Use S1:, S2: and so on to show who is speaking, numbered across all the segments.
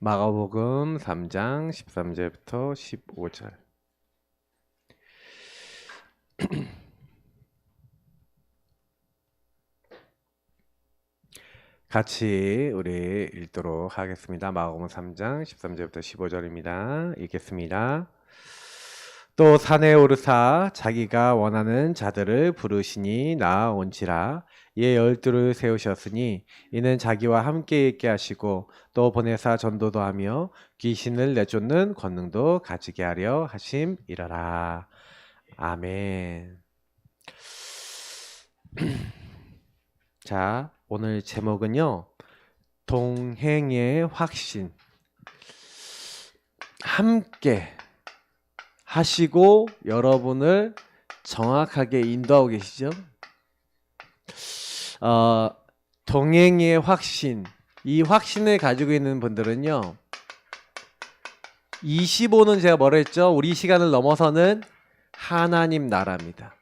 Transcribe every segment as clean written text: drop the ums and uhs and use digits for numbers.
S1: 마가복음 3장 13절부터 15절. 같이 우리 읽도록 하겠습니다. 마가복음 3장 13절부터 15절입니다. 읽겠습니다. 또 산에 오르사 자기가 원하는 자들을 부르시니 나아온지라. 이에 12를 세우셨으니 이는 자기와 함께 있게 하시고 또 보내사 전도도 하며 귀신을 내쫓는 권능도 가지게 하려 하심이라라. 아멘. 자, 오늘 제목은요, 동행의 확신. 함께 하시고 여러분을 정확하게 인도하고 계시죠? 동행의 확신. 이 확신을 가지고 있는 분들은요, 25는 제가 뭐라 했죠? 우리 시간을 넘어서는 하나님 나라입니다.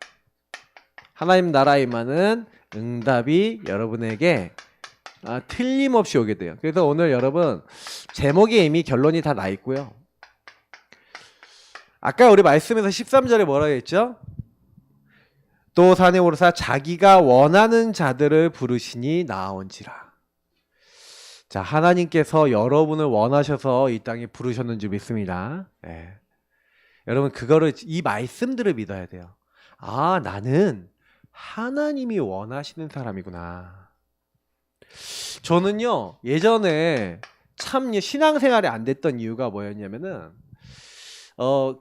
S1: 하나님 나라 임하는 응답이 여러분에게 틀림없이 오게 돼요. 그래서 오늘 여러분 제목에 이미 결론이 다 나 있고요. 아까 우리 말씀에서 13절에 뭐라고 했죠? 또 산에 오르사 자기가 원하는 자들을 부르시니 나아온지라. 자, 하나님께서 여러분을 원하셔서 이 땅에 부르셨는지 믿습니다. 네. 여러분 이 말씀들을 믿어야 돼요. 아, 나는 하나님이 원하시는 사람이구나. 저는요, 예전에 참 신앙생활이 안 됐던 이유가 뭐였냐면은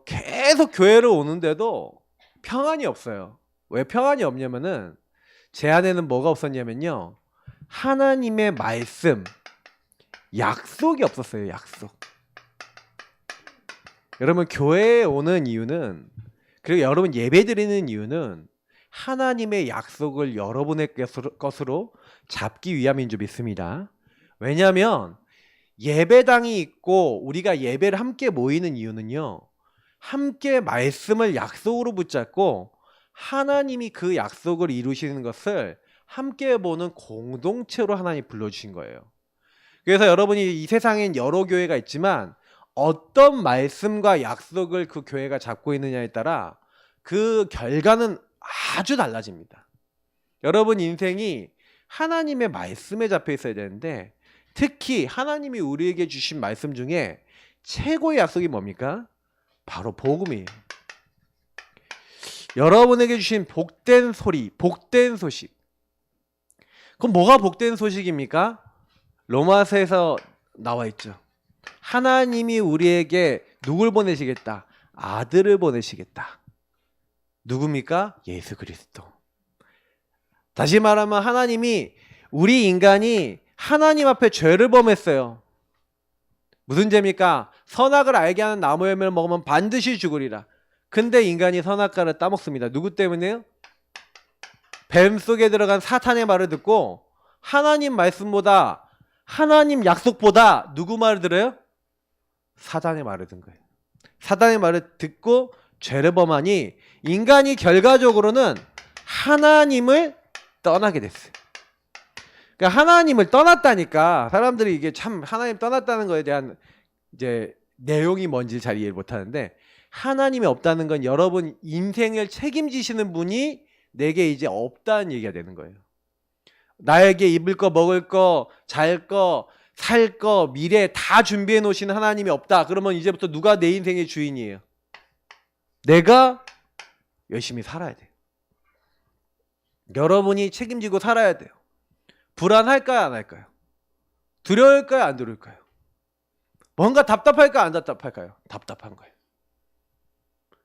S1: 계속 교회를 오는데도 평안이 없어요. 왜 평안이 없냐면은 제 안에는 뭐가 없었냐면요, 하나님의 말씀, 약속이 없었어요. 약속. 여러분 교회에 오는 이유는, 그리고 여러분 예배 드리는 이유는 하나님의 약속을 여러분의 것으로 잡기 위함인 줄 믿습니다. 왜냐하면 예배당이 있고 우리가 예배를 함께 모이는 이유는요, 함께 말씀을 약속으로 붙잡고 하나님이 그 약속을 이루시는 것을 함께 보는 공동체로 하나님이 불러주신 거예요. 그래서 여러분이 이 세상엔 여러 교회가 있지만 어떤 말씀과 약속을 그 교회가 잡고 있느냐에 따라 그 결과는 아주 달라집니다. 여러분 인생이 하나님의 말씀에 잡혀 있어야 되는데, 특히 하나님이 우리에게 주신 말씀 중에 최고의 약속이 뭡니까? 바로 복음이에요. 여러분에게 주신 복된 소리, 복된 소식. 그럼 뭐가 복된 소식입니까? 로마서에서 나와 있죠. 하나님이 우리에게 누굴 보내시겠다? 아들을 보내시겠다. 누굽니까? 예수 그리스도. 다시 말하면 하나님이, 우리 인간이 하나님 앞에 죄를 범했어요. 무슨 죄입니까? 선악을 알게 하는 나무 열매를 먹으면 반드시 죽으리라. 근데 인간이 선악과를 따먹습니다. 누구 때문에요? 뱀 속에 들어간 사탄의 말을 듣고 하나님 말씀보다, 하나님 약속보다 누구 말을 들어요? 사단의 말을 듣는 거예요. 사단의 말을 듣고 죄를 범하니 인간이 결과적으로는 하나님을 떠나게 됐어요. 그러니까 하나님을 떠났다니까 사람들이 이게 참 하나님 떠났다는 거에 대한 이제 내용이 뭔지 잘 이해를 못하는데, 하나님이 없다는 건 여러분 인생을 책임지시는 분이 내게 이제 없다는 얘기가 되는 거예요. 나에게 입을 거, 먹을 거, 잘 거, 살 거, 미래 다 준비해 놓으신 하나님이 없다. 그러면 이제부터 누가 내 인생의 주인이에요? 내가 열심히 살아야 돼요. 여러분이 책임지고 살아야 돼요. 불안할까요? 안 할까요? 두려울까요? 안 두려울까요? 뭔가 답답할까요? 안 답답할까요? 답답한 거예요.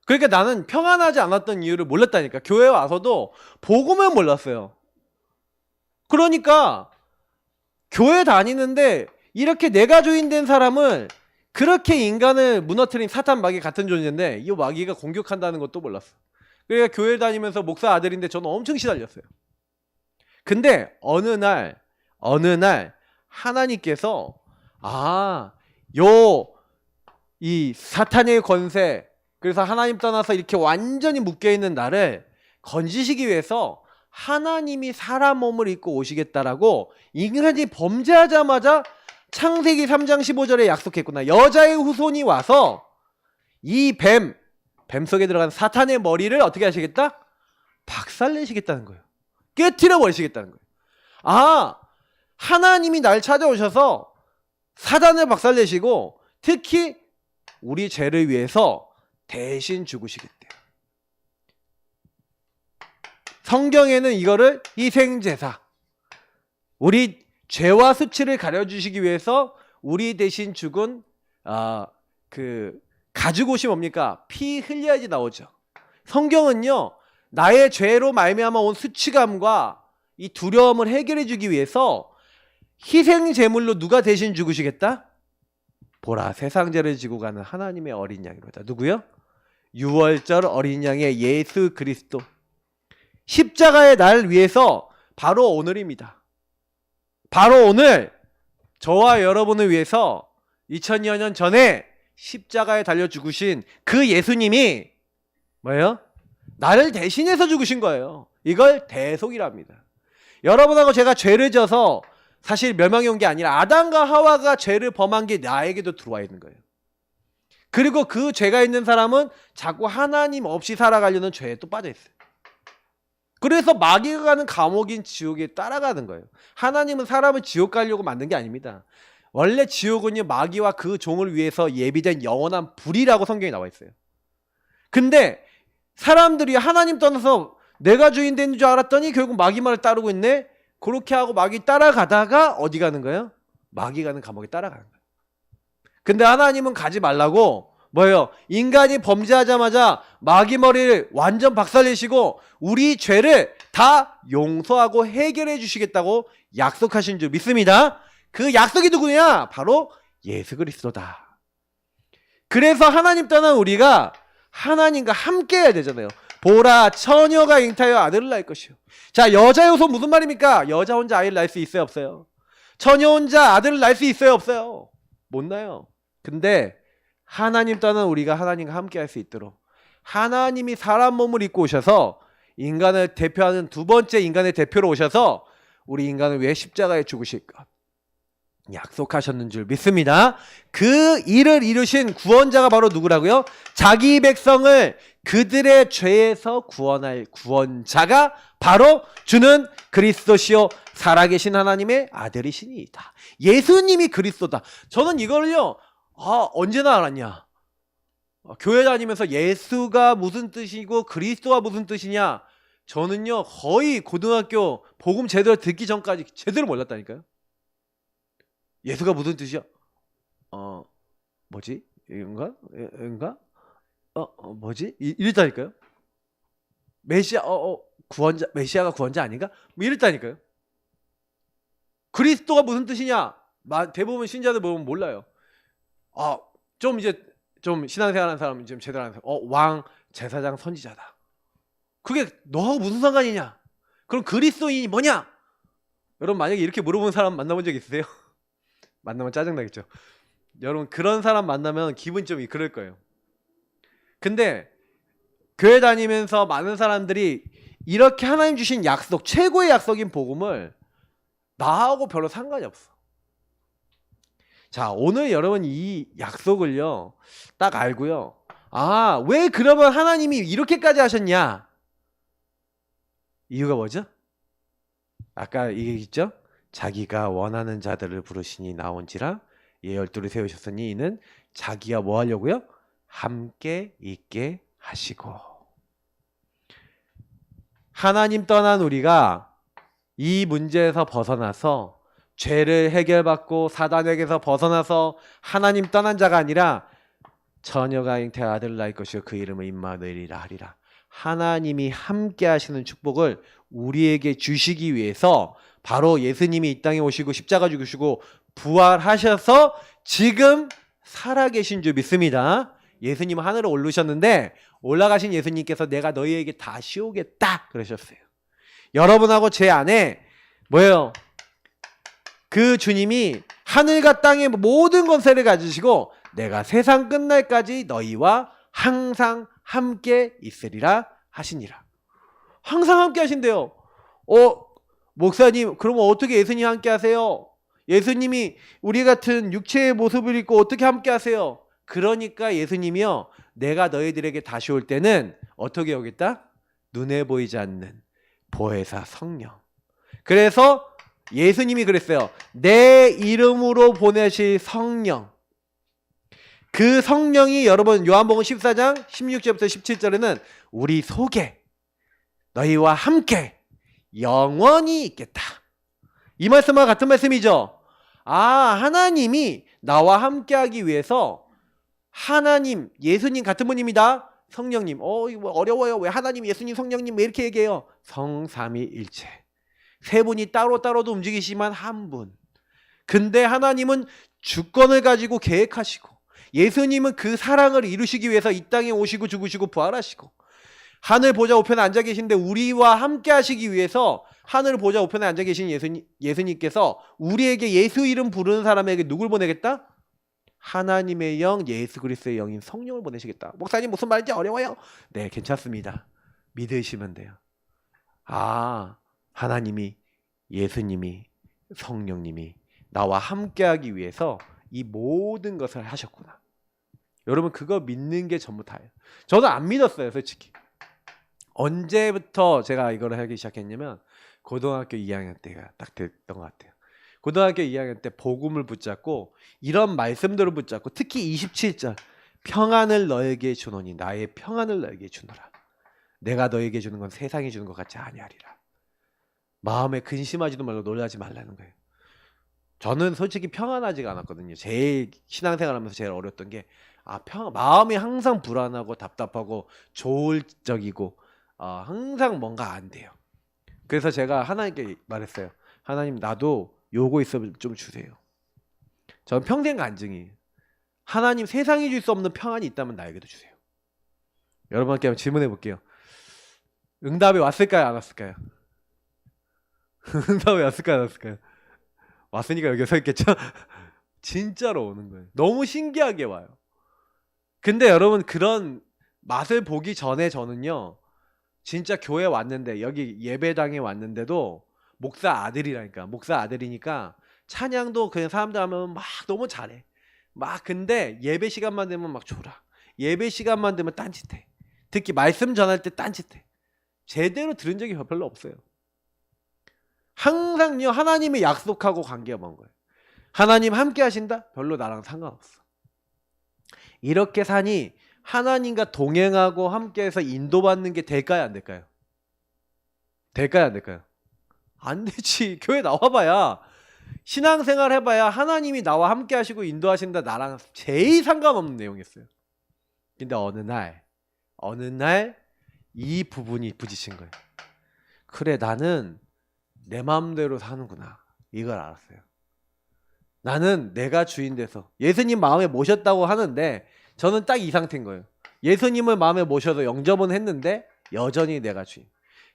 S1: 그러니까 나는 평안하지 않았던 이유를 몰랐다니까. 교회에 와서도 복음을 몰랐어요. 그러니까 교회 다니는데 이렇게 내가 주인된 사람을, 그렇게 인간을 무너뜨린 사탄 마귀 같은 존재인데 이 마귀가 공격한다는 것도 몰랐어. 그러니까 교회 다니면서 목사 아들인데 저는 엄청 시달렸어요. 근데 어느 날 하나님께서 이 사탄의 권세, 그래서 하나님 떠나서 이렇게 완전히 묶여있는 나를 건지시기 위해서 하나님이 사람 몸을 입고 오시겠다라고 인간이 범죄하자마자 창세기 3장 15절에 약속했구나. 여자의 후손이 와서 이 뱀 속에 들어간 사탄의 머리를 어떻게 하시겠다? 박살내시겠다는 거예요. 깨트려 버리시겠다는 거예요. 아, 하나님이 날 찾아오셔서 사단을 박살내시고 특히 우리 죄를 위해서 대신 죽으시겠대요. 성경에는 이거를 희생제사, 우리 죄와 수치를 가려주시기 위해서 우리 대신 죽은 가지고 오신 뭡니까? 피 흘려야지 나오죠. 성경은요, 나의 죄로 말미암아 온 수치감과 이 두려움을 해결해 주기 위해서 희생 제물로 누가 대신 죽으시겠다? 보라, 세상 죄를 지고 가는 하나님의 어린 양이로다. 누구요? 유월절 어린 양의 예수 그리스도. 십자가의 날 위해서 바로 오늘입니다. 바로 오늘 저와 여러분을 위해서 2000여 년 전에 십자가에 달려 죽으신 그 예수님이 뭐예요? 나를 대신해서 죽으신 거예요. 이걸 대속이랍니다. 여러분하고 제가 죄를 져서 사실 멸망이 온 게 아니라 아담과 하와가 죄를 범한 게 나에게도 들어와 있는 거예요. 그리고 그 죄가 있는 사람은 자꾸 하나님 없이 살아가려는 죄에 또 빠져 있어요. 그래서 마귀가 가는 감옥인 지옥에 따라가는 거예요. 하나님은 사람을 지옥 가려고 만든 게 아닙니다. 원래 지옥은요, 마귀와 그 종을 위해서 예비된 영원한 불이라고 성경에 나와 있어요. 근데 사람들이 하나님 떠나서 내가 주인 된 줄 알았더니 결국 마귀 말을 따르고 있네. 그렇게 하고 마귀 따라가다가 어디 가는 거예요? 마귀 가는 감옥에 따라가는 거예요. 근데 하나님은 가지 말라고 뭐예요? 인간이 범죄하자마자 마귀 머리를 완전 박살내시고 우리 죄를 다 용서하고 해결해 주시겠다고 약속하신 줄 믿습니다. 그 약속이 누구냐? 바로 예수 그리스도다. 그래서 하나님 떠난 우리가 하나님과 함께 해야 되잖아요. 보라, 처녀가 잉타하여 아들을 낳을 것이요. 자, 여자의 후손 무슨 말입니까? 여자 혼자 아이를 낳을 수 있어요, 없어요? 처녀 혼자 아들을 낳을 수 있어요, 없어요? 못 낳아요. 근데 하나님 떠난 우리가 하나님과 함께 할 수 있도록 하나님이 사람 몸을 입고 오셔서 인간을 대표하는 두 번째 인간의 대표로 오셔서 우리 인간을 위해 십자가에 죽으실 것 약속하셨는 줄 믿습니다. 그 일을 이루신 구원자가 바로 누구라고요? 자기 백성을 그들의 죄에서 구원할 구원자가 바로 주는 그리스도시요 살아계신 하나님의 아들이시니이다. 예수님이 그리스도다. 저는 이걸요, 언제나 알았냐? 교회 다니면서 예수가 무슨 뜻이고 그리스도가 무슨 뜻이냐? 저는요, 거의 고등학교 복음 제대로 듣기 전까지 제대로 몰랐다니까요. 예수가 무슨 뜻이야? 뭐지? 이건가? 뭐지? 이랬다니까요. 메시아, 구원자, 메시아가 구원자 아닌가? 뭐 이랬다니까요. 그리스도가 무슨 뜻이냐? 대부분 신자들 보면 몰라요. 좀 신앙생활하는 사람, 좀 제대로 하는 사람, 왕, 제사장, 선지자다. 그게 너하고 무슨 상관이냐? 그럼 그리스도인이 뭐냐? 여러분 만약에 이렇게 물어보는 사람 만나본 적 있으세요? 만나면 짜증나겠죠. 여러분 그런 사람 만나면 기분 좀 그럴 거예요. 근데 교회 다니면서 많은 사람들이 이렇게 하나님 주신 약속, 최고의 약속인 복음을 나하고 별로 상관이 없어. 자, 오늘 여러분 이 약속을요 딱 알고요, 왜 그러면 하나님이 이렇게까지 하셨냐? 이유가 뭐죠? 아까 얘기했죠? 자기가 원하는 자들을 부르시니 나온지라 예 열두를 세우셨으니 이는 자기가 뭐 하려고요? 함께 있게 하시고. 하나님 떠난 우리가 이 문제에서 벗어나서 죄를 해결받고 사단에게서 벗어나서 하나님 떠난 자가 아니라 처녀가 잉태 아들을 낳을 것이요 그 이름을 임마누엘이라 하리라. 하나님이 함께 하시는 축복을 우리에게 주시기 위해서 바로 예수님이 이 땅에 오시고 십자가 죽으시고 부활하셔서 지금 살아계신 줄 믿습니다. 예수님은 하늘에 오르셨는데 올라가신 예수님께서 내가 너희에게 다시 오겠다 그러셨어요. 여러분하고 제 안에 뭐예요? 그 주님이 하늘과 땅의 모든 권세를 가지시고 내가 세상 끝날까지 너희와 항상 함께 있으리라 하시니라. 항상 함께 하신대요. 목사님, 그러면 어떻게 예수님 함께 하세요? 예수님이 우리 같은 육체의 모습을 입고 어떻게 함께 하세요? 그러니까 예수님이요, 내가 너희들에게 다시 올 때는 어떻게 오겠다? 눈에 보이지 않는 보혜사 성령. 그래서 예수님이 그랬어요. 내 이름으로 보내실 성령. 그 성령이 여러분 요한복음 14장 16절부터 17절에는 우리 속에 너희와 함께 영원히 있겠다. 이 말씀과 같은 말씀이죠. 하나님이 나와 함께 하기 위해서 하나님, 예수님 같은 분입니다. 성령님. 이거 어려워요. 왜 하나님, 예수님, 성령님 왜 이렇게 얘기해요? 성삼위일체. 세 분이 따로따로도 움직이시지만 한 분. 근데 하나님은 주권을 가지고 계획하시고, 예수님은 그 사랑을 이루시기 위해서 이 땅에 오시고 죽으시고 부활하시고, 하늘 보좌 우편에 앉아 계신데 우리와 함께 하시기 위해서 하늘 보좌 우편에 앉아 계신 예수님께서 우리에게 예수 이름 부르는 사람에게 누굴 보내겠다? 하나님의 영, 예수 그리스도의 영인 성령을 보내시겠다. 목사님 무슨 말인지 어려워요? 네, 괜찮습니다. 믿으시면 돼요. 하나님이, 예수님이, 성령님이 나와 함께하기 위해서 이 모든 것을 하셨구나. 여러분 그거 믿는 게 전부 다예요. 저도 안 믿었어요, 솔직히. 언제부터 제가 이걸 하기 시작했냐면 고등학교 2학년 때가 딱 됐던 것 같아요. 고등학교 2학년 때 복음을 붙잡고 이런 말씀들을 붙잡고, 특히 27절 평안을 너에게 주노니 나의 평안을 너에게 주노라. 내가 너에게 주는 건 세상이 주는 것 같지 아니하리라. 마음에 근심하지도 말고 놀라지 말라는 거예요. 저는 솔직히 평안하지가 않았거든요. 제일 신앙생활하면서 제일 어려웠던 게 마음이 항상 불안하고 답답하고 조울적이고 항상 뭔가 안 돼요. 그래서 제가 하나님께 말했어요. 하나님, 나도 요거 있으면 좀 주세요. 저는 평생 간증이에요. 하나님, 세상이 줄 수 없는 평안이 있다면 나에게도 주세요. 여러분께 한번 질문해 볼게요. 응답이 왔을까요? 안 왔을까요? 응답이 왔을까요? 안 왔을까요? 왔으니까 여기 서 있겠죠? 진짜로 오는 거예요. 너무 신기하게 와요. 근데 여러분 그런 맛을 보기 전에 저는요, 진짜 교회 왔는데, 여기 예배당에 왔는데도 목사 아들이라니까, 목사 아들이니까 찬양도 그냥 사람들 하면 막 너무 잘해. 근데 예배 시간만 되면 막 졸아. 예배 시간만 되면 딴짓해. 특히 말씀 전할 때 딴짓해. 제대로 들은 적이 별로 없어요. 항상요, 하나님이 약속하고 관계가 먼 거예요. 하나님 함께 하신다? 별로 나랑 상관없어. 이렇게 사니 하나님과 동행하고 함께해서 인도받는 게 될까요? 안 될까요? 될까요? 안 될까요? 안 되지. 교회 나와봐야, 신앙생활 해봐야 하나님이 나와 함께 하시고 인도하신다, 나랑 제일 상관없는 내용이었어요. 근데 어느 날 이 부분이 부딪힌 거예요. 그래, 나는 내 마음대로 사는구나. 이걸 알았어요. 나는 내가 주인 돼서 예수님 마음에 모셨다고 하는데 저는 딱 이 상태인 거예요. 예수님을 마음에 모셔서 영접은 했는데 여전히 내가 주인.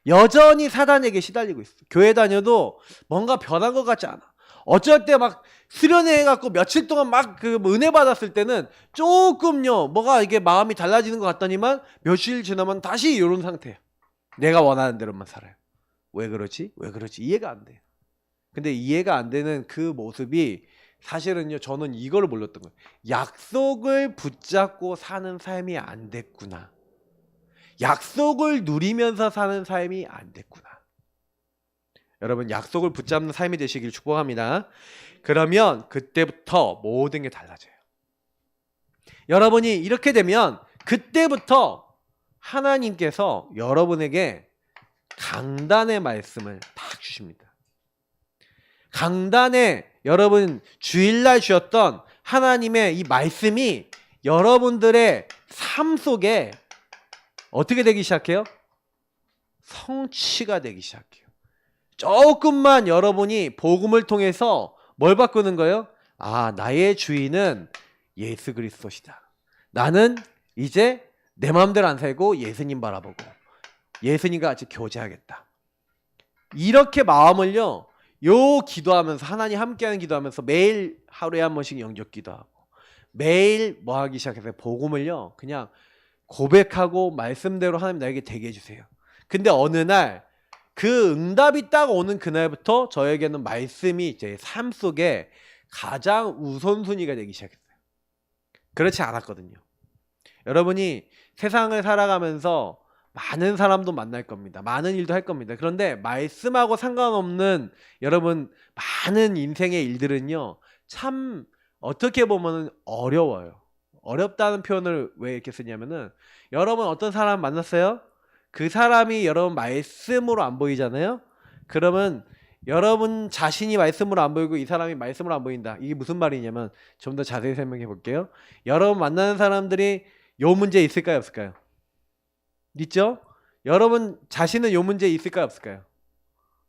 S1: 여전히 사단에게 시달리고 있어. 교회 다녀도 뭔가 변한 것 같지 않아. 어쩔 때 막 수련회해갖고 며칠 동안 막 그 은혜 받았을 때는 조금요, 뭐가 이게 마음이 달라지는 것 같더니만 며칠 지나면 다시 이런 상태예요. 내가 원하는 대로만 살아요. 왜 그러지? 이해가 안 돼요. 근데 이해가 안 되는 그 모습이 사실은요, 저는 이걸 몰랐던 거예요. 약속을 붙잡고 사는 삶이 안 됐구나. 약속을 누리면서 사는 삶이 안 됐구나. 여러분, 약속을 붙잡는 삶이 되시길 축복합니다. 그러면 그때부터 모든 게 달라져요. 여러분이 이렇게 되면 그때부터 하나님께서 여러분에게 강단의 말씀을 딱 주십니다. 강단에 여러분 주일날 주셨던 하나님의 이 말씀이 여러분들의 삶 속에 어떻게 되기 시작해요? 성취가 되기 시작해요. 조금만 여러분이 복음을 통해서 뭘 바꾸는 거예요? 나의 주인은 예수 그리스도시다. 나는 이제 내 마음대로 안 살고 예수님 바라보고 예수님과 같이 교제하겠다. 이렇게 마음을요, 기도하면서, 하나님 함께하는 기도하면서 매일 하루에 한 번씩 영접 기도하고 매일 뭐 하기 시작해서 복음을요, 그냥 고백하고 말씀대로 하나님 나에게 되게 해주세요. 근데 어느 날 그 응답이 딱 오는 그날부터 저에게는 말씀이 제 삶 속에 가장 우선순위가 되기 시작했어요. 그렇지 않았거든요. 여러분이 세상을 살아가면서 많은 사람도 만날 겁니다. 많은 일도 할 겁니다. 그런데 말씀하고 상관없는 여러분 많은 인생의 일들은요, 참 어떻게 보면 어려워요. 어렵다는 표현을 왜 이렇게 쓰냐면은, 여러분 어떤 사람 만났어요? 그 사람이 여러분 말씀으로 안 보이잖아요? 그러면 여러분 자신이 말씀으로 안 보이고 이 사람이 말씀으로 안 보인다. 이게 무슨 말이냐면, 좀 더 자세히 설명해 볼게요. 여러분 만나는 사람들이 요 문제 있을까요, 없을까요? 있죠? 여러분 자신은 요 문제 있을까요, 없을까요?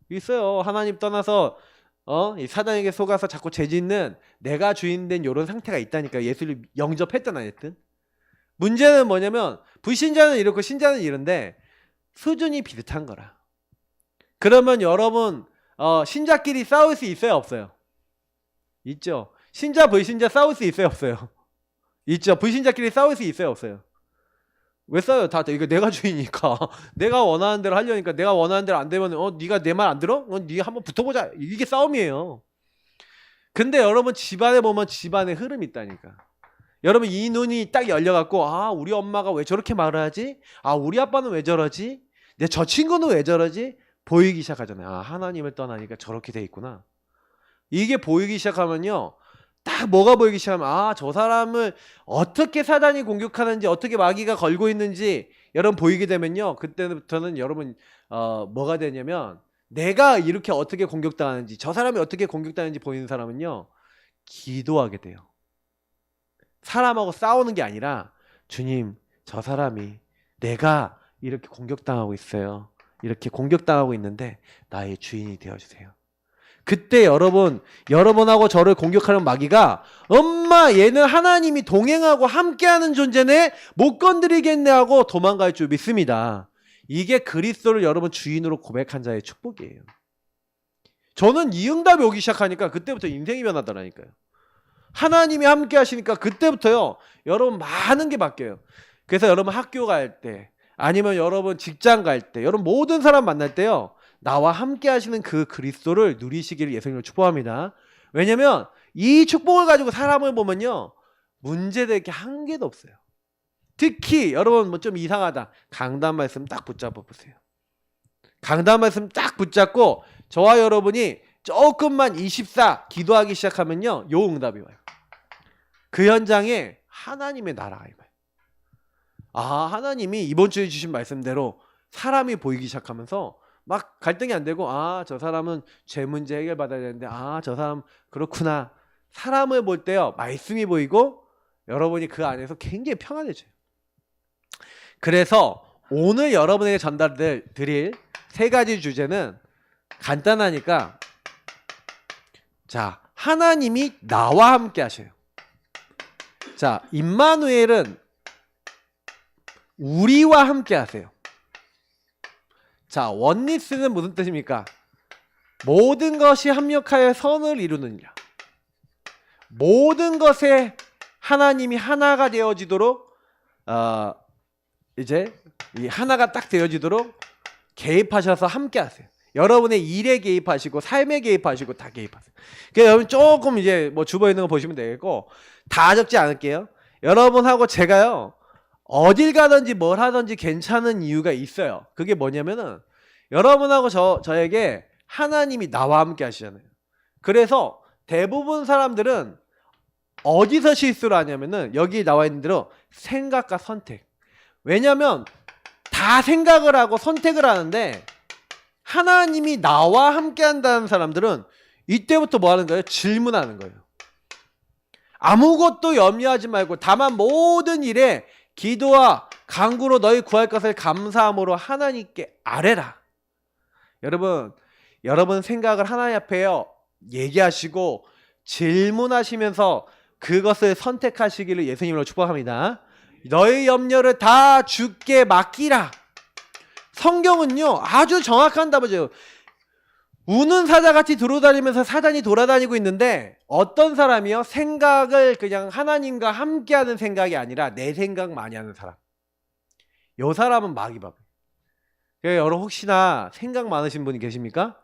S1: 있어요. 하나님 떠나서 이 사단에게 속아서 자꾸 죄짓는 내가 주인된 요런 상태가 있다니까. 예수를 영접했든 안 했든. 문제는 뭐냐면 불신자는 이렇고 신자는 이런데 수준이 비슷한 거라. 그러면 여러분 신자끼리 싸울 수 있어요, 없어요? 있죠. 신자 불신자 싸울 수 있어요, 없어요? 있죠. 불신자끼리 싸울 수 있어요, 없어요? 왜 싸워요? 다 이거 내가 주인이니까 내가 원하는 대로 하려니까. 내가 원하는 대로 안 되면 네가 내 말 안 들어? 네가 한번 붙어보자. 이게 싸움이에요. 근데 여러분 집안에 보면 집안의 흐름이 있다니까. 여러분 이 눈이 딱 열려갖고, 아 우리 엄마가 왜 저렇게 말을 하지? 아 우리 아빠는 왜 저러지? 내 저 친구는 왜 저러지? 보이기 시작하잖아요. 아 하나님을 떠나니까 저렇게 돼 있구나. 이게 보이기 시작하면요, 딱 뭐가 보이기 시작하면, 아 저 사람을 어떻게 사단이 공격하는지, 어떻게 마귀가 걸고 있는지 여러분 보이게 되면요, 그때부터는 여러분 뭐가 되냐면, 내가 이렇게 어떻게 공격당하는지, 저 사람이 어떻게 공격당하는지 보이는 사람은요, 기도하게 돼요. 사람하고 싸우는 게 아니라, 주님 저 사람이 내가 이렇게 공격당하고 있어요. 이렇게 공격당하고 있는데 나의 주인이 되어주세요. 그때 여러분하고 저를 공격하는 마귀가, 엄마 얘는 하나님이 동행하고 함께하는 존재네, 못 건드리겠네 하고 도망갈 줄 믿습니다. 이게 그리스도를 여러분 주인으로 고백한 자의 축복이에요. 저는 이 응답이 오기 시작하니까 그때부터 인생이 변하더라니까요. 하나님이 함께 하시니까 그때부터요, 여러분 많은 게 바뀌어요. 그래서 여러분 학교 갈 때, 아니면 여러분 직장 갈 때, 여러분 모든 사람 만날 때요, 나와 함께 하시는 그 그리스도를 누리시기를 예수님으로 축복합니다. 왜냐면 이 축복을 가지고 사람을 보면요, 문제될 게 한 개도 없어요. 특히 여러분 뭐 좀 이상하다, 강단 말씀 딱 붙잡아 보세요. 강단 말씀 딱 붙잡고 저와 여러분이 조금만 24 기도하기 시작하면요, 요 응답이 와요. 그 현장에 하나님의 나라가 임해요. 아 하나님이 이번 주에 주신 말씀대로 사람이 보이기 시작하면서 막 갈등이 안 되고, 아 저 사람은 죄 문제 해결받아야 되는데, 아 저 사람 그렇구나. 사람을 볼 때요, 말씀이 보이고 여러분이 그 안에서 굉장히 평안해져요. 그래서 오늘 여러분에게 전달드릴 세 가지 주제는 간단하니까, 자 하나님이 나와 함께 하셔요. 자 임마누엘은 우리와 함께 하세요. 자 원리스는 무슨 뜻입니까? 모든 것이 합력하여 선을 이루느니라. 모든 것에 하나님이 하나가 되어지도록 이제 이 하나가 딱 되어지도록 개입하셔서 함께 하세요. 여러분의 일에 개입하시고 삶에 개입하시고 다 개입하세요. 그러니까 여러분 조금 이제 뭐 주보에 있는 거 보시면 되겠고, 다 적지 않을게요. 여러분하고 제가요, 어딜 가든지 뭘 하든지 괜찮은 이유가 있어요. 그게 뭐냐면은 여러분하고 저에게 하나님이 나와 함께 하시잖아요. 그래서 대부분 사람들은 어디서 실수를 하냐면은 여기 나와 있는 대로 생각과 선택. 왜냐면 다 생각을 하고 선택을 하는데, 하나님이 나와 함께 한다는 사람들은 이때부터 뭐 하는 거예요? 질문하는 거예요. 아무것도 염려하지 말고 다만 모든 일에 기도와 간구로 너희 구할 것을 감사함으로 하나님께 아뢰라. 여러분 생각을 하나님 앞에요 얘기하시고 질문하시면서 그것을 선택하시기를 예수님으로 축복합니다. 너희 염려를 다 주께 맡기라. 성경은요 아주 정확한 답이죠. 우는 사자같이 돌아다니면서 사단이 돌아다니고 있는데, 어떤 사람이요? 생각을 그냥 하나님과 함께하는 생각이 아니라 내 생각 많이 하는 사람. 요 사람은 마귀밥. 여러분 혹시나 생각 많으신 분이 계십니까?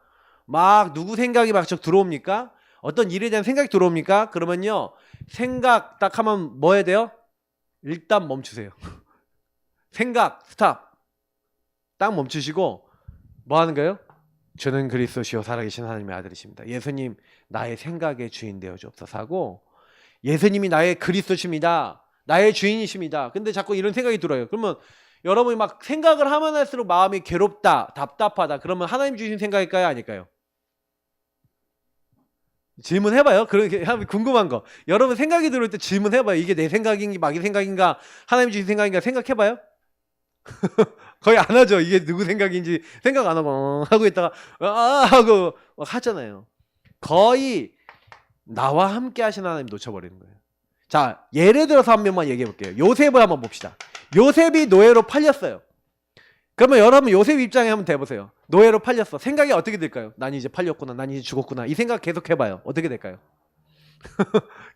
S1: 막 누구 생각이 막 들어옵니까? 어떤 일에 대한 생각이 들어옵니까? 그러면요, 생각 딱 하면 뭐 해야 돼요? 일단 멈추세요. 생각 스탑. 딱 멈추시고 뭐 하는 거예요? 저는 그리스도시요 살아계신 하나님의 아들이십니다. 예수님 나의 생각의 주인 되어 주옵소서 하고, 예수님이 나의 그리스도십니다. 나의 주인이십니다. 근데 자꾸 이런 생각이 들어요. 그러면 여러분이 막 생각을 하면 할수록 마음이 괴롭다, 답답하다. 그러면 하나님 주신 생각일까요? 아닐까요? 질문해봐요. 그렇게 궁금한 거. 여러분 생각이 들어올 때 질문해봐요. 이게 내 생각인가, 마귀 생각인가, 하나님 주신 생각인가 생각해봐요. 거의 안 하죠. 이게 누구 생각인지 생각 안 하고 하고 있다가 하고 막 하잖아요. 거의 나와 함께 하신 하나님 놓쳐버리는 거예요. 자, 예를 들어서 한 명만 얘기해 볼게요. 요셉을 한번 봅시다. 요셉이 노예로 팔렸어요. 그러면 여러분 요셉 입장에 한번 대보세요. 노예로 팔렸어. 생각이 어떻게 될까요? 난 이제 팔렸구나. 난 이제 죽었구나. 이 생각 계속 해봐요. 어떻게 될까요?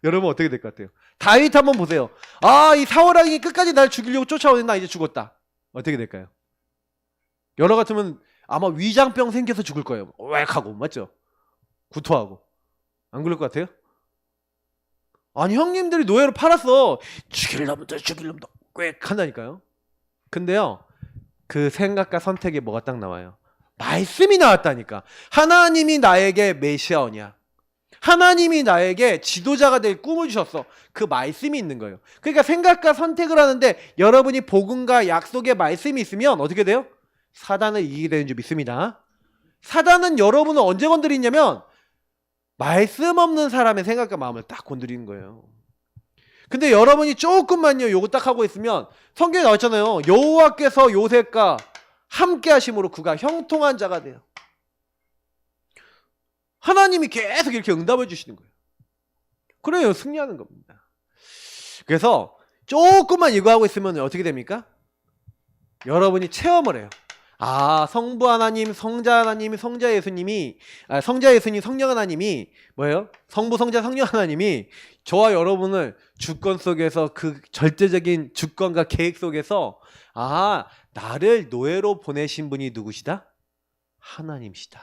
S1: 여러분 어떻게 될 것 같아요? 다윗 한번 보세요. 아, 이 사울왕이 끝까지 날 죽이려고 쫓아오는데 나 이제 죽었다. 어떻게 될까요? 여러 같으면 아마 위장병 생겨서 죽을 거예요. 웩 하고, 맞죠? 구토하고. 안 그럴 것 같아요? 아니, 형님들이 노예로 팔았어. 죽일 놈들 꽥 한다니까요. 근데요, 그 생각과 선택에 뭐가 딱 나와요? 말씀이 나왔다니까. 하나님이 나에게 메시아오냐, 하나님이 나에게 지도자가 될 꿈을 주셨어. 그 말씀이 있는 거예요. 그러니까 생각과 선택을 하는데 여러분이 복음과 약속의 말씀이 있으면 어떻게 돼요? 사단을 이기게 되는 줄 믿습니다. 사단은 여러분을 언제 건드리냐면 말씀 없는 사람의 생각과 마음을 딱 건드리는 거예요. 근데 여러분이 조금만요 요거 딱 하고 있으면 성경에 나왔잖아요. 여호와께서 요셉과 함께 하심으로 그가 형통한 자가 돼요. 하나님이 계속 이렇게 응답해 주시는 거예요. 그래요, 승리하는 겁니다. 그래서 조금만 이거 하고 있으면 어떻게 됩니까? 여러분이 체험을 해요. 아, 성부 하나님, 성자 하나님, 성자 예수님이, 성자 예수님, 성령 하나님이 뭐예요? 성부, 성자, 성령 하나님이 저와 여러분을 주권 속에서, 그 절대적인 주권과 계획 속에서, 아, 나를 노예로 보내신 분이 누구시다? 하나님이시다.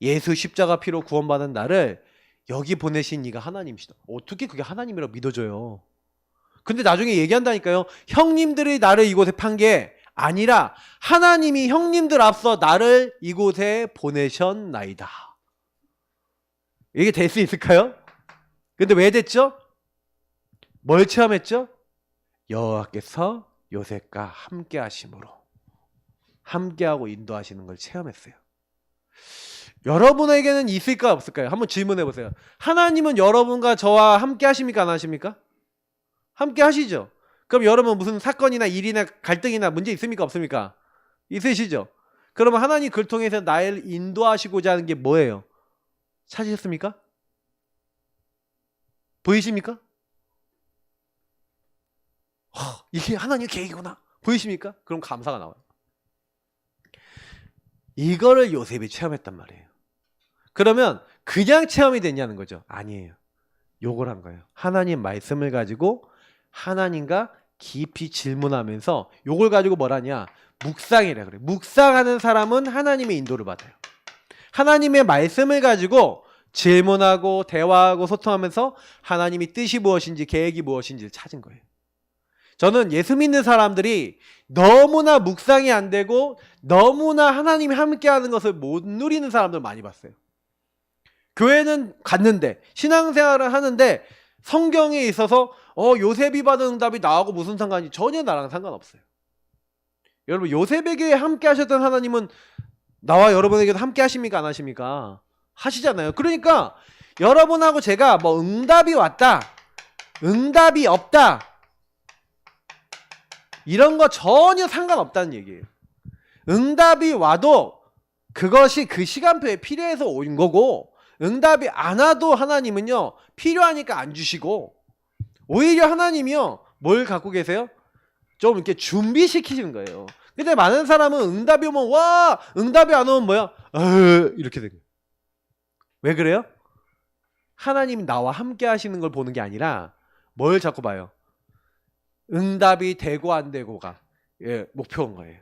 S1: 예수 십자가 피로 구원받은 나를 여기 보내신 이가 하나님이시다. 어떻게 그게 하나님이라고 믿어져요? 근데 나중에 얘기한다니까요. 형님들이 나를 이곳에 판 게 아니라 하나님이 형님들 앞서 나를 이곳에 보내셨나이다. 이게 될 수 있을까요? 근데 왜 됐죠? 뭘 체험했죠? 여호와께서 요셉과 함께 하심으로, 함께하고 인도하시는 걸 체험했어요. 여러분에게는 있을까 없을까요? 한번 질문해 보세요. 하나님은 여러분과 저와 함께 하십니까 안 하십니까? 함께 하시죠. 그럼 여러분 무슨 사건이나 일이나 갈등이나 문제 있습니까 없습니까? 있으시죠. 그러면 하나님 그걸 통해서 나를 인도하시고자 하는 게 뭐예요? 찾으셨습니까? 보이십니까? 이게 하나님의 계획이구나. 보이십니까? 그럼 감사가 나와요. 이거를 요셉이 체험했단 말이에요. 그러면 그냥 체험이 됐냐는 거죠. 아니에요. 요걸 한 거예요. 하나님 말씀을 가지고 하나님과 깊이 질문하면서 요걸 가지고 뭐라냐? 묵상이라 그래요. 묵상하는 사람은 하나님의 인도를 받아요. 하나님의 말씀을 가지고 질문하고 대화하고 소통하면서 하나님이 뜻이 무엇인지 계획이 무엇인지를 찾은 거예요. 저는 예수 믿는 사람들이 너무나 묵상이 안 되고 너무나 하나님이 함께하는 것을 못 누리는 사람들 많이 봤어요. 교회는 갔는데 신앙생활을 하는데 성경에 있어서 요셉이 받은 응답이 나하고 무슨 상관이, 전혀 나랑 상관없어요. 여러분, 요셉에게 함께 하셨던 하나님은 나와 여러분에게도 함께 하십니까 안 하십니까? 하시잖아요. 그러니까 여러분하고 제가 뭐 응답이 왔다, 응답이 없다, 이런 거 전혀 상관없다는 얘기예요. 응답이 와도 그것이 그 시간표에 필요해서 온 거고, 응답이 안 와도 하나님은요 필요하니까 안 주시고, 오히려 하나님이요 뭘 갖고 계세요? 좀 이렇게 준비시키시는 거예요. 근데 많은 사람은 응답이 오면 와, 응답이 안 오면 뭐야? 이렇게 된 거예요. 왜 그래요? 하나님이 나와 함께 하시는 걸 보는 게 아니라 뭘 자꾸 봐요? 응답이 되고 안 되고가 목표인 거예요.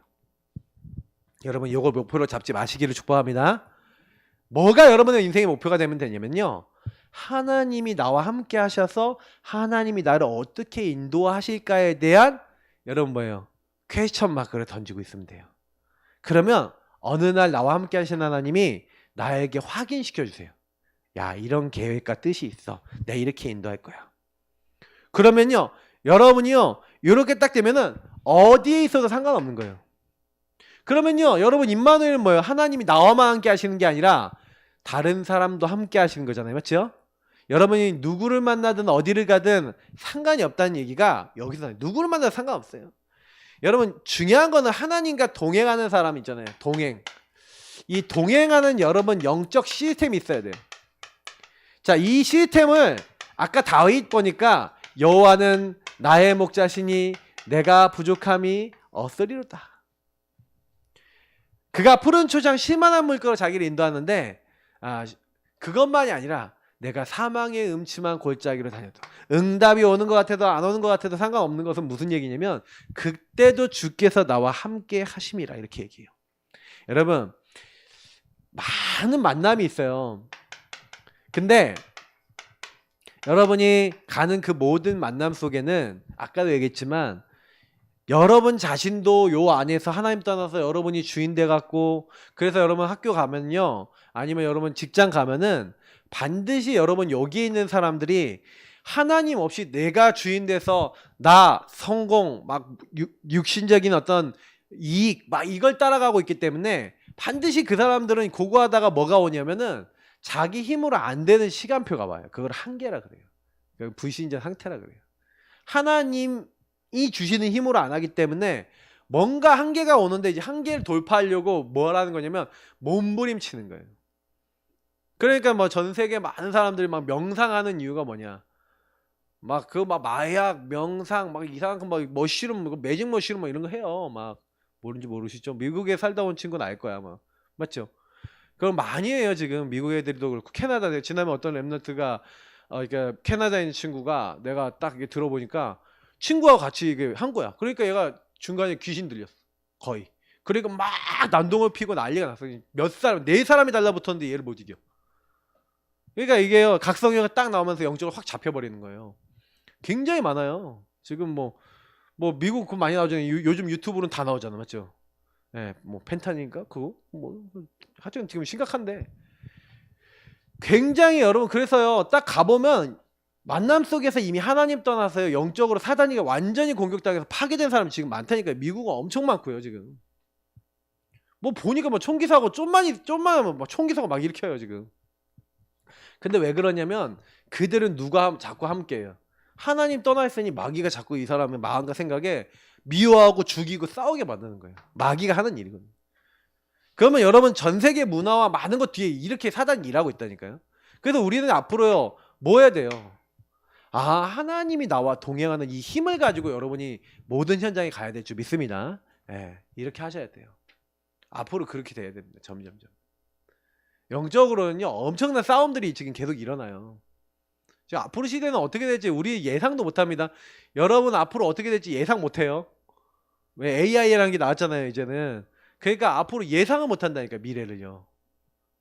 S1: 여러분 이걸 목표로 잡지 마시기를 축복합니다. 뭐가 여러분의 인생의 목표가 되면 되냐면요, 하나님이 나와 함께 하셔서 하나님이 나를 어떻게 인도하실까에 대한 여러분 뭐예요? 퀘스천 마크를 던지고 있으면 돼요. 그러면 어느 날 나와 함께 하신 하나님이 나에게 확인시켜 주세요. 야, 이런 계획과 뜻이 있어. 내가 이렇게 인도할 거야. 그러면요, 여러분이요, 이렇게 딱 되면은 어디에 있어도 상관없는 거예요. 그러면요, 여러분 임마누엘은 뭐예요? 하나님이 나와만 함께 하시는 게 아니라 다른 사람도 함께 하시는 거잖아요. 맞죠? 여러분이 누구를 만나든 어디를 가든 상관이 없다는 얘기가 여기서 누구를 만나도 상관없어요. 여러분 중요한 거는 하나님과 동행하는 사람 있잖아요. 동행. 이 동행하는 여러분 영적 시스템이 있어야 돼요. 자, 이 시스템을 아까 다윗 보니까 여호와는 나의 목자시니 내가 부족함이 없으리로다. 그가 푸른 초장 쉴만한 물가로 자기를 인도하는데 그것만이 아니라 내가 사망의 음침한 골짜기로 다녀도 응답이 오는 것 같아도 안 오는 것 같아도 상관없는 것은 무슨 얘기냐면 그때도 주께서 나와 함께 하심이라 이렇게 얘기해요. 여러분 많은 만남이 있어요. 근데 여러분이 가는 그 모든 만남 속에는 아까도 얘기했지만 여러분 자신도 요 안에서 하나님 떠나서 여러분이 주인 돼 갖고 그래서 여러분 학교 가면요 아니면 여러분 직장 가면은 반드시 여러분 여기에 있는 사람들이 하나님 없이 내가 주인 돼서 나 성공 막 육신적인 어떤 이익 막 이걸 따라가고 있기 때문에 반드시 그 사람들은 고고하다가 뭐가 오냐면은 자기 힘으로 안 되는 시간표가 와요. 그걸 한계라 그래요. 불신자 상태라 그래요. 하나님이 주시는 힘으로 안 하기 때문에 뭔가 한계가 오는데 이제 한계를 돌파하려고 뭐라는 거냐면 몸부림치는 거예요. 그러니까 뭐 전 세계 많은 사람들이 막 명상하는 이유가 뭐냐? 막 그 막 마약, 명상, 막 이상한 거 막 머쉬룸, 매직 머쉬룸 막 이런 거 해요. 막 모르는지 모르시죠? 미국에 살다 온 친구는 알 거야, 막 맞죠? 그럼 많이 해요 지금 미국 애들도 그렇고 캐나다 지난해 어떤 랩런트가 그러니까 캐나다에 있는 친구가 내가 딱 이게 들어보니까 친구하고 같이 이게 한 거야. 그러니까 얘가 중간에 귀신 들렸어 거의. 그러니까 막 난동을 피고 난리가 났어. 몇 사람 네 사람이 달라붙었는데 얘를 못 이겨. 그러니까 이게요 각성형이 딱 나오면서 영적으로 확 잡혀버리는 거예요. 굉장히 많아요. 지금 뭐 미국 그 많이 나오잖아요. 요즘 유튜브는 다 나오잖아, 맞죠? 예, 뭐 펜타닌가 그거 뭐 하여튼 지금 심각한데 굉장히 여러분 그래서요 딱 가보면 만남 속에서 이미 하나님 떠나서요 영적으로 사단이가 완전히 공격당해서 파괴된 사람이 지금 많다니까요. 미국은 엄청 많고요 지금. 뭐 보니까 뭐 총기 사고 좀만 하면 막 총기 사고 막 일으켜요 지금. 근데 왜 그러냐면 그들은 누가 자꾸 함께해요. 하나님 떠나 있으니 마귀가 자꾸 이 사람의 마음과 생각에 미워하고 죽이고 싸우게 만드는 거예요. 마귀가 하는 일이거든요. 그러면 여러분 전 세계 문화와 많은 것 뒤에 이렇게 사단이 일하고 있다니까요. 그래서 우리는 앞으로요 뭐 해야 돼요? 하나님이 나와 동행하는 이 힘을 가지고 여러분이 모든 현장에 가야 될 줄 믿습니다. 예, 이렇게 하셔야 돼요. 앞으로 그렇게 돼야 됩니다. 점점점. 영적으로는요 엄청난 싸움들이 지금 계속 일어나요. 지금 앞으로 시대는 어떻게 될지 우리 예상도 못합니다. 여러분 앞으로 어떻게 될지 예상 못해요. 왜 AI라는 게 나왔잖아요 이제는. 그러니까 앞으로 예상을 못한다니까 미래를요.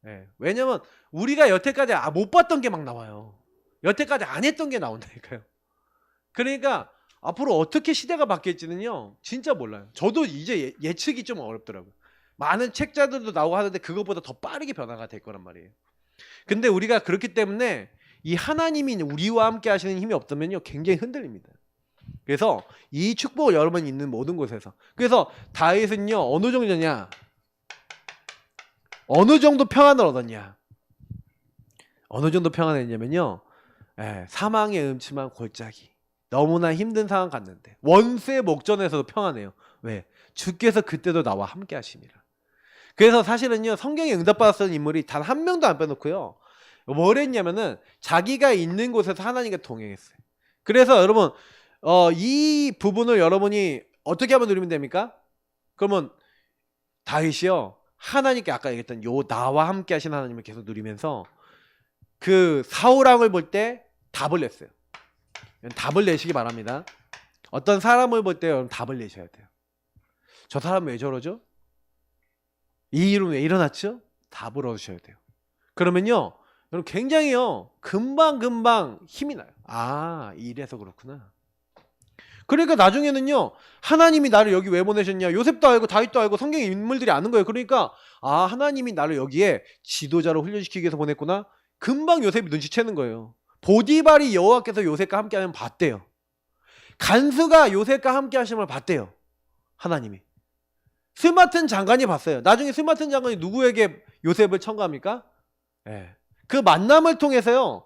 S1: 예. 왜냐면 우리가 여태까지 못 봤던 게 막 나와요. 여태까지 안 했던 게 나온다니까요. 그러니까 앞으로 어떻게 시대가 바뀔지는요 진짜 몰라요. 저도 이제 예측이 좀 어렵더라고요. 많은 책자들도 나오고 하는데 그것보다 더 빠르게 변화가 될 거란 말이에요. 근데 우리가 그렇기 때문에 이 하나님이 우리와 함께 하시는 힘이 없다면요 굉장히 흔들립니다. 그래서 이 축복을 여러분이 있는 모든 곳에서 그래서 다윗은요 어느 정도냐 어느 정도 평안을 얻었냐 어느 정도 평안을 했냐면요 사망의 음침한 골짜기 너무나 힘든 상황 갔는데 원수의 목전에서도 평안해요. 왜? 주께서 그때도 나와 함께 하심이라. 그래서 사실은요 성경에 응답받았던 인물이 단 한 명도 안 빼놓고요 뭘 했냐면은 자기가 있는 곳에서 하나님과 동행했어요. 그래서 여러분 이 부분을 여러분이 어떻게 하면 누리면 됩니까? 그러면 다윗이요 하나님께 아까 얘기했던 요 나와 함께 하신 하나님을 계속 누리면서 그 사울 왕을 볼 때 답을 냈어요. 답을 내시기 바랍니다. 어떤 사람을 볼 때 여러분 답을 내셔야 돼요. 저 사람 왜 저러죠? 이 일은 왜 일어났죠? 답을 얻으셔야 돼요. 그러면요, 여러분 굉장히요 금방 힘이 나요. 아, 이래서 그렇구나. 그러니까 나중에는요, 하나님이 나를 여기 왜 보내셨냐, 요셉도 알고 다윗도 알고 성경의 인물들이 아는 거예요. 그러니까 아, 하나님이 나를 여기에 지도자로 훈련시키기 위해서 보냈구나. 금방 요셉이 눈치채는 거예요. 보디발이 여호와께서 요셉과 함께 하면 봤대요. 간수가 요셉과 함께 하심을 봤대요. 하나님이. 스마튼 장관이 봤어요. 나중에 스마튼 장관이 누구에게 요셉을 청구합니까? 예. 그 만남을 통해서요,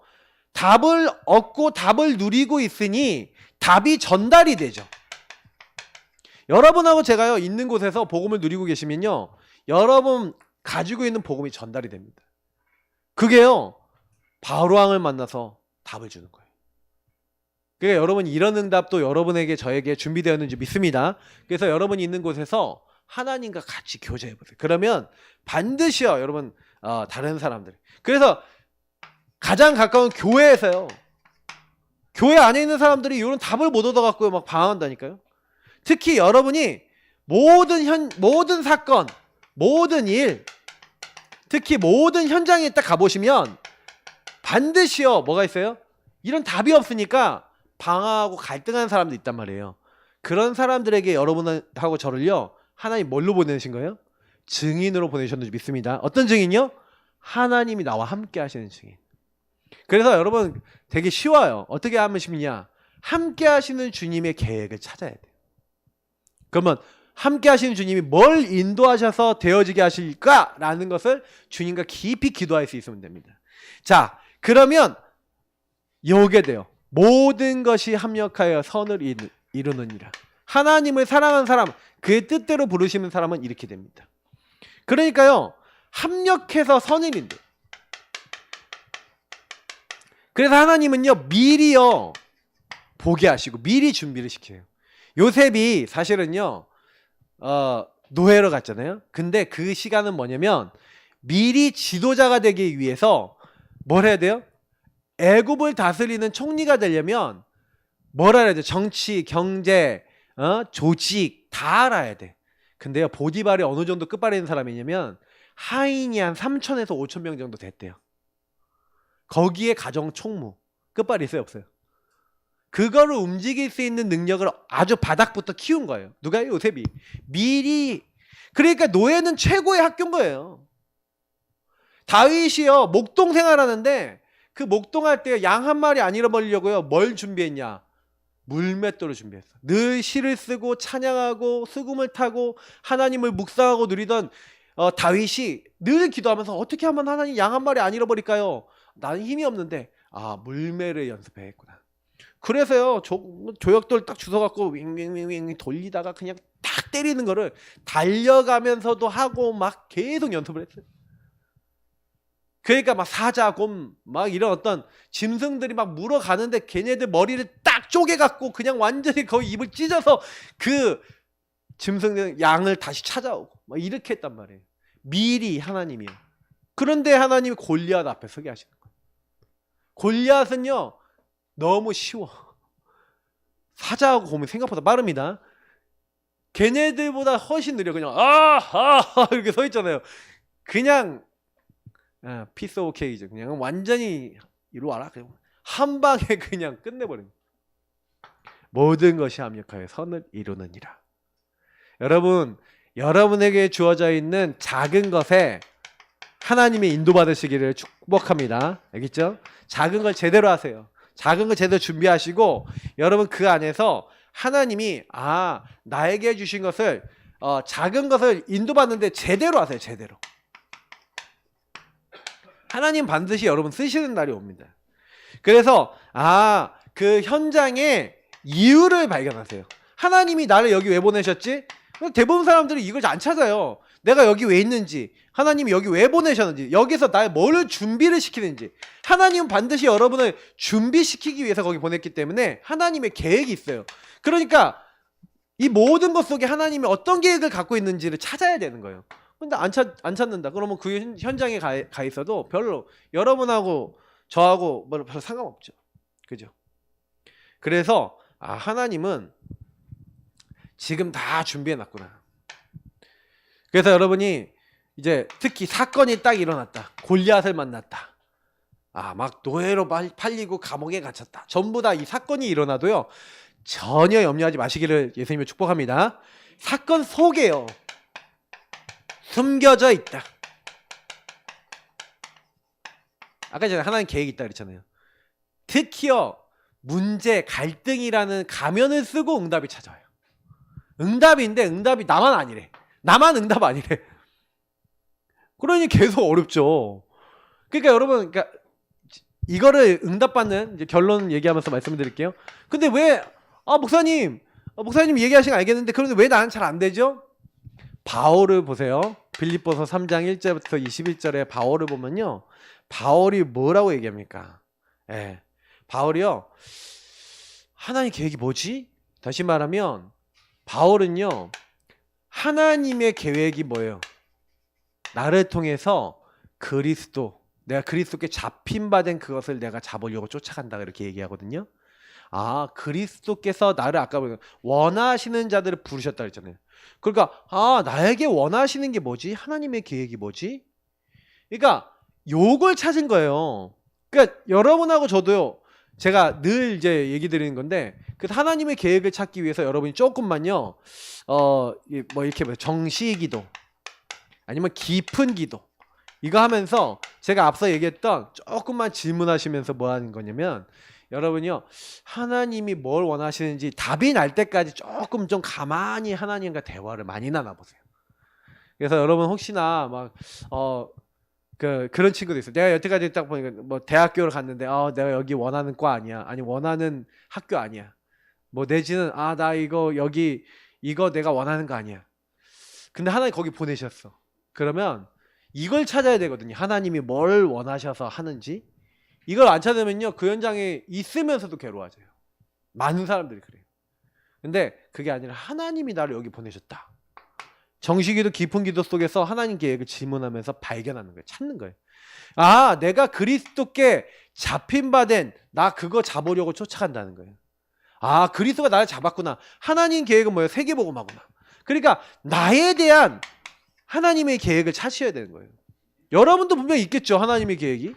S1: 답을 얻고 답을 누리고 있으니 답이 전달이 되죠. 여러분하고 제가요 있는 곳에서 복음을 누리고 계시면요, 여러분 가지고 있는 복음이 전달이 됩니다. 그게요 바로왕을 만나서 답을 주는 거예요. 그러니까 여러분 이런 응답도 여러분에게 저에게 준비되었는지 믿습니다. 그래서 여러분이 있는 곳에서 하나님과 같이 교제해 보세요. 그러면 반드시요 여러분 다른 사람들, 그래서 가장 가까운 교회에서요, 교회 안에 있는 사람들이 이런 답을 못 얻어갖고요 막 방황한다니까요. 특히 여러분이 모든 사건, 모든 일, 특히 모든 현장에 딱 가보시면 반드시요 뭐가 있어요? 이런 답이 없으니까 방황하고 갈등하는 사람도 있단 말이에요. 그런 사람들에게 여러분하고 저를요 하나님 뭘로 보내신 거예요? 증인으로 보내셨는지 믿습니다. 어떤 증인이요? 하나님이 나와 함께 하시는 증인. 그래서 여러분 되게 쉬워요. 어떻게 하면 쉽냐? 함께 하시는 주님의 계획을 찾아야 돼요. 그러면 함께 하시는 주님이 뭘 인도하셔서 되어지게 하실까라는 것을 주님과 깊이 기도할 수 있으면 됩니다. 자, 그러면 요게 돼요. 모든 것이 합력하여 선을 이루느니라. 하나님을 사랑하는 사람, 그의 뜻대로 부르시는 사람은 이렇게 됩니다. 그러니까요, 합력해서 선을 이룬다. 그래서 하나님은요 미리요 보게 하시고 미리 준비를 시켜요. 요셉이 사실은요 노예로 갔잖아요. 근데 그 시간은 뭐냐면 미리 지도자가 되기 위해서 뭘 해야 돼요? 애굽을 다스리는 총리가 되려면 뭘 알아야 돼? 정치, 경제, 조직 다 알아야 돼. 근데요 보디발이 어느 정도 끝발이 있는 사람이냐면 하인이 한 3,000에서 5,000명 정도 됐대요. 거기에 가정 총무 끝발이 있어요 없어요? 그거를 움직일 수 있는 능력을 아주 바닥부터 키운 거예요. 누가요? 요셉이. 미리. 그러니까 노예는 최고의 학교인 거예요. 다윗이요 목동 생활하는데 그 목동할 때 양 한 마리 안 잃어버리려고요 뭘 준비했냐? 물맷돌을 준비했어. 늘 시를 쓰고 찬양하고 수금을 타고 하나님을 묵상하고 누리던 다윗이 늘 기도하면서 어떻게 하면 하나님 양 한 마리 안 잃어버릴까요? 나는 힘이 없는데 물매를 연습했구나. 그래서요 조약돌 딱 주워갖고 윙윙윙 돌리다가 그냥 딱 때리는 거를 달려가면서도 하고 막 계속 연습을 했어요. 그러니까 막 사자곰 막 이런 어떤 짐승들이 막 물어가는데 걔네들 머리를 딱 쪼개갖고 그냥 완전히 거의 입을 찢어서 그 짐승들 양을 다시 찾아오고 막 이렇게 했단 말이에요. 미리 하나님이요. 그런데 하나님이 골리앗 앞에 서게 하시는 거예요. 골리앗은요 너무 쉬워. 사자하고 곰이 생각보다 빠릅니다. 걔네들보다 훨씬 느려. 그냥 이렇게 서 있잖아요. 그냥 피스 오브 케이크죠. 그냥 완전히 이리 와라. 그냥 한 방에 그냥 끝내버립니다. 모든 것이 합력하여 선을 이루느니라. 여러분, 여러분에게 주어져 있는 작은 것에 하나님의 인도받으시기를 축복합니다. 알겠죠? 작은 걸 제대로 하세요. 작은 걸 제대로 준비하시고 여러분 그 안에서 하나님이 나에게 주신 것을 작은 것을 인도받는데 제대로 하세요. 제대로. 하나님 반드시 여러분 쓰시는 날이 옵니다. 그래서 그 현장의 이유를 발견하세요. 하나님이 나를 여기 왜 보내셨지? 대부분 사람들이 이걸 안 찾아요. 내가 여기 왜 있는지, 하나님이 여기 왜 보내셨는지, 여기서 나의 뭘 준비를 시키는지. 하나님은 반드시 여러분을 준비시키기 위해서 거기 보냈기 때문에 하나님의 계획이 있어요. 그러니까 이 모든 것 속에 하나님이 어떤 계획을 갖고 있는지를 찾아야 되는 거예요. 근데 안 찾는다. 그러면 그 현장에 가 있어도 별로 여러분하고 저하고 뭐 별로 상관없죠. 그죠? 그래서 하나님은 지금 다 준비해 놨구나. 그래서 여러분이 이제 특히 사건이 딱 일어났다. 골리앗을 만났다. 막 노예로 팔리고 감옥에 갇혔다. 전부 다 이 사건이 일어나도요. 전혀 염려하지 마시기를 예수님이 축복합니다. 사건 속에요. 숨겨져 있다. 아까 전에 하나님 계획이 있다 그랬잖아요. 특히요. 문제, 갈등이라는 가면을 쓰고 응답이 찾아와요. 응답인데 응답이 나만 아니래. 나만 응답 아니래. 그러니 계속 어렵죠. 그러니까 여러분, 그러니까 이거를 응답받는 이제 결론 얘기하면서 말씀드릴게요. 근데 왜 목사님 얘기하신 거 알겠는데 그런데 왜 나는 잘 안 되죠? 바울을 보세요. 빌립보서 3장 1절부터 21절에 바울을 보면요. 바울이 뭐라고 얘기합니까? 바울이요. 하나님 계획이 뭐지? 다시 말하면 바울은요. 하나님의 계획이 뭐예요? 나를 통해서 내가 그리스도께 잡힌 바 된 그것을 내가 잡으려고 쫓아간다 이렇게 얘기하거든요. 그리스도께서 나를 아까 원하시는 자들을 부르셨다 그랬잖아요. 그러니까 나에게 원하시는 게 뭐지? 하나님의 계획이 뭐지? 그러니까 요걸 찾은 거예요. 그러니까 여러분하고 저도요. 제가 늘 이제 얘기 드리는 건데 그 하나님의 계획을 찾기 위해서 여러분이 조금만요. 뭐 이렇게 정시기도 아니면 깊은 기도 이거 하면서 제가 앞서 얘기했던 조금만 질문하시면서 뭐 하는 거냐면 여러분이요. 하나님이 뭘 원하시는지 답이 날 때까지 조금 좀 가만히 하나님과 대화를 많이 나눠보세요. 그래서 여러분 혹시나 막 그런 친구도 있어요. 내가 여태까지 딱 보니까 뭐 대학교를 갔는데 내가 여기 원하는 과 아니야. 아니 원하는 학교 아니야. 뭐 내지는 나 이거 내가 원하는 거 아니야. 근데 하나님 거기 보내셨어. 그러면 이걸 찾아야 되거든요. 하나님이 뭘 원하셔서 하는지. 이걸 안 찾으면요. 그 현장에 있으면서도 괴로워져요. 많은 사람들이 그래요. 근데 그게 아니라 하나님이 나를 여기 보내셨다. 정식기도 깊은 기도 속에서 하나님 계획을 질문하면서 발견하는 거예요. 찾는 거예요. 내가 그리스도께 잡힌 바 된 나 그거 잡으려고 쫓아간다는 거예요. 그리스도가 나를 잡았구나. 하나님 계획은 뭐예요? 세계복음화구나. 그러니까 나에 대한 하나님의 계획을 찾으셔야 되는 거예요. 여러분도 분명히 있겠죠. 하나님의 계획이.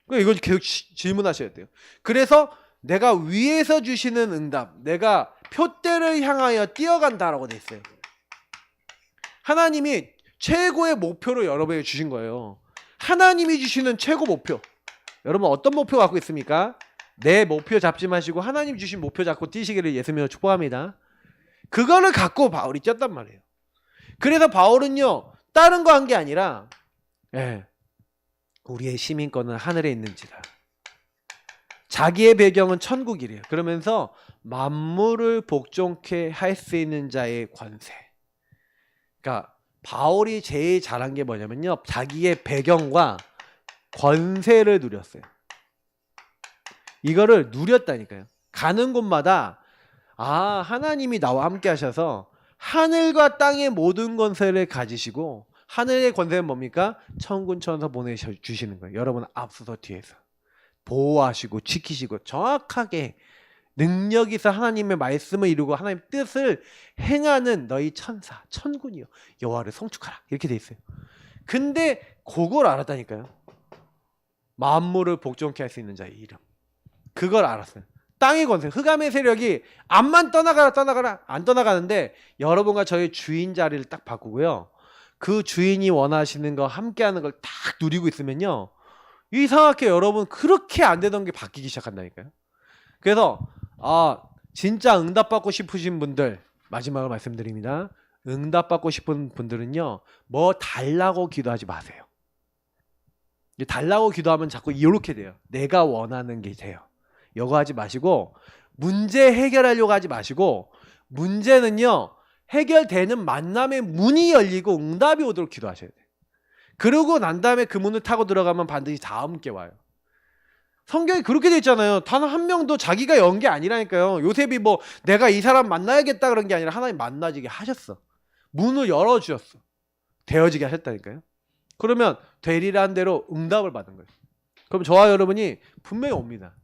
S1: 그러니까 이걸 계속 질문하셔야 돼요. 그래서 내가 위에서 주시는 응답, 내가 표대를 향하여 뛰어간다라고 돼 있어요. 하나님이 최고의 목표를 여러분에게 주신 거예요. 하나님이 주시는 최고 목표. 여러분 어떤 목표 갖고 있습니까? 내 목표 잡지 마시고 하나님 주신 목표 잡고 뛰시기를 예수님으로 축복합니다. 그거를 갖고 바울이 뛰었단 말이에요. 그래서 바울은요. 다른 거 한 게 아니라 우리의 시민권은 하늘에 있는지라. 자기의 배경은 천국이래요. 그러면서 만물을 복종케 할 수 있는 자의 권세. 그러니까 바울이 제일 잘한 게 뭐냐면요. 자기의 배경과 권세를 누렸어요. 이거를 누렸다니까요. 가는 곳마다 하나님이 나와 함께 하셔서 하늘과 땅의 모든 권세를 가지시고 하늘의 권세는 뭡니까? 천군 천사 보내주시는 거예요. 여러분 앞서서 뒤에서 보호하시고 지키시고 정확하게 능력 있어 하나님의 말씀을 이루고 하나님의 뜻을 행하는 너희 천사 천군이요 여호와를 송축하라 이렇게 돼 있어요. 근데 그걸 알았다니까요. 만물을 복종케 할 수 있는 자의 이름. 그걸 알았어요. 땅의 권세, 흑암의 세력이 암만 떠나가라 안 떠나가는데 여러분과 저의 주인 자리를 딱 바꾸고요. 그 주인이 원하시는 거 함께하는 걸 딱 누리고 있으면요. 이상하게 여러분 그렇게 안 되던 게 바뀌기 시작한다니까요. 그래서 진짜 응답받고 싶으신 분들 마지막으로 말씀드립니다. 응답받고 싶은 분들은요. 뭐 달라고 기도하지 마세요. 달라고 기도하면 자꾸 이렇게 돼요. 내가 원하는 게 돼요. 이거 하지 마시고 문제 해결하려고 하지 마시고 문제는요. 해결되는 만남의 문이 열리고 응답이 오도록 기도하셔야 돼요. 그러고 난 다음에 그 문을 타고 들어가면 반드시 다음 게 와요. 성경이 그렇게 돼 있잖아요. 단 한 명도 자기가 연 게 아니라니까요. 요셉이 뭐 내가 이 사람 만나야겠다 그런 게 아니라 하나님 만나지게 하셨어. 문을 열어주셨어. 되어지게 하셨다니까요. 그러면 되리라는 대로 응답을 받은 거예요. 그럼 저와 여러분이 분명히 옵니다.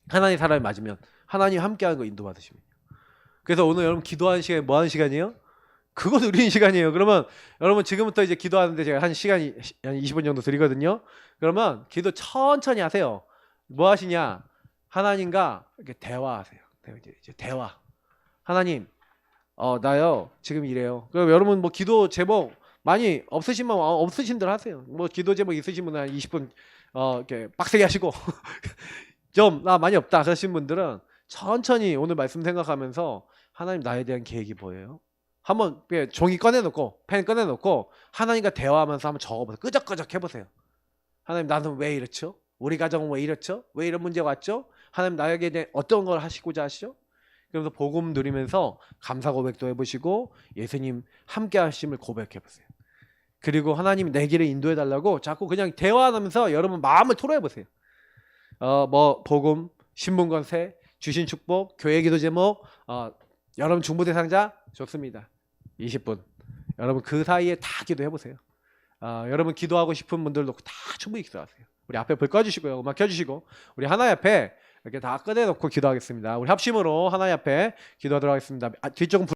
S1: 하나님 사람이 맞으면 하나님 함께하는 거 인도받으시면. 그래서 오늘 여러분 기도하는 시간이 뭐 하는 시간이에요? 그거 누리는 시간이에요. 그러면 여러분 지금부터 이제 기도하는데 제가 한 시간이 한 20분 정도 드리거든요. 그러면 기도 천천히 하세요. 뭐 하시냐? 하나님과 이렇게 대화하세요. 이제 대화. 하나님, 나요 지금 이래요. 그럼 여러분 뭐 기도 제목 많이 없으시면 없으신 대로 하세요. 뭐 기도 제목 있으신 분은 한 20분 이렇게 빡세게 하시고 좀 나 많이 없다 그러신 분들은 천천히 오늘 말씀 생각하면서 하나님 나에 대한 계획이 뭐예요? 한번 종이 꺼내놓고 펜 꺼내놓고 하나님과 대화하면서 한번 적어보세요. 끄적끄적 해보세요. 하나님 나는 왜 이렇죠? 우리 가정은 왜 이렇죠? 왜 이런 문제가 왔죠? 하나님 나에게 대해 어떤 걸 하시고자 하시죠? 그러면서 복음 누리면서 감사 고백도 해보시고 예수님 함께 하심을 고백해보세요. 그리고 하나님이 내 길을 인도해 달라고 자꾸 그냥 대화하면서 여러분 마음을 토로해보세요. 뭐 복음, 신문건세, 주신 축복, 교회 기도 제목, 여러분 중보 대상자 좋습니다. 20분. 여러분 그 사이에 다 기도해보세요. 여러분 기도하고 싶은 분들도 다 충분히 기도하세요. 우리 앞에 불 꺼주시고요. 음악 켜주시고 우리 하나님 앞에 이렇게 다 꺼내놓고 기도하겠습니다. 우리 합심으로 하나님 앞에 기도하도록 하겠습니다. 뒤쪽은